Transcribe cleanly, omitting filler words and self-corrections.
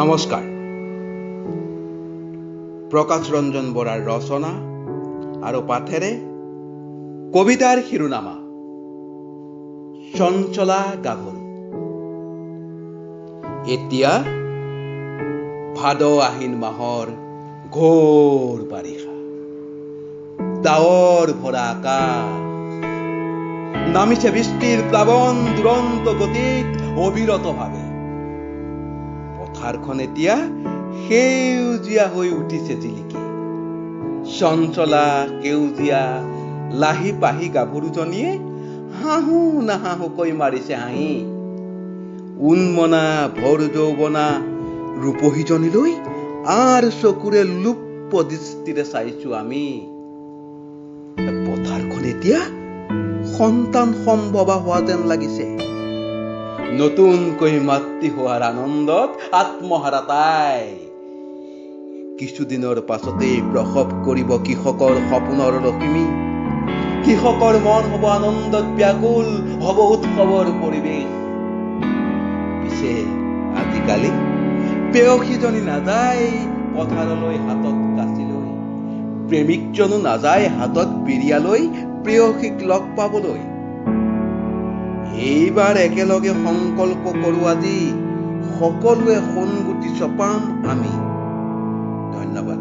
নমস্কাৰ। প্ৰকাশ ৰঞ্জন বৰাৰ ৰচনা আৰু পাঠেৰে কবিতাৰ শিৰোনামা চঞ্চলা গাভৰু। এতিয়া ভাদ আহিন মাহৰ ঘোৰ বাৰিষা, ডাৱৰ ভৰা আকাশ, নামিছে বৃষ্টিৰ প্লাৱন দুৰন্ত গতিত অবিৰতভাৱে। পথাৰখন এতিয়া সেউজীয়া হৈ উঠিছে জিলিকি। চঞ্চলা সেউজীয়া লাহি পাহি গাভৰুজনীয়ে হাঁহো নাহাঁহুকৈ মাৰিছে হাঁহি। উন্মনা ভৰ যৌৱনা ৰূপহীজনীলৈ আৰ চকুৰে লুপ্ত দৃষ্টিৰে চাইছো আমি। পথাৰখন এতিয়া সন্তান সম্ভৱা হোৱা যেন লাগিছে। নতুনকৈ মাতৃ হোৱাৰ আনন্দত আত্মহাৰা তাই। কিছুদিনৰ পাছতেই প্ৰসৱ কৰিব কৃষকৰ সপোনৰ লখিমী। কৃষকৰ মন হব আনন্দত ব্যাকুল, হব উৎসৱৰ পৰিৱেশ। পিছে আজিকালি পেয়সীজনী নাযায় পথাৰলৈ হাতত কাঁচি লৈ, প্ৰেমিকজনো নাযায় হাতত বিৰিয়ালৈ প্ৰেয়সীক লগ পাবলৈ। এইবাৰ একেলগে সংকল্প কৰো আজি সকলোৱে সোণগুটি চপাম আমি। ধন্যবাদ।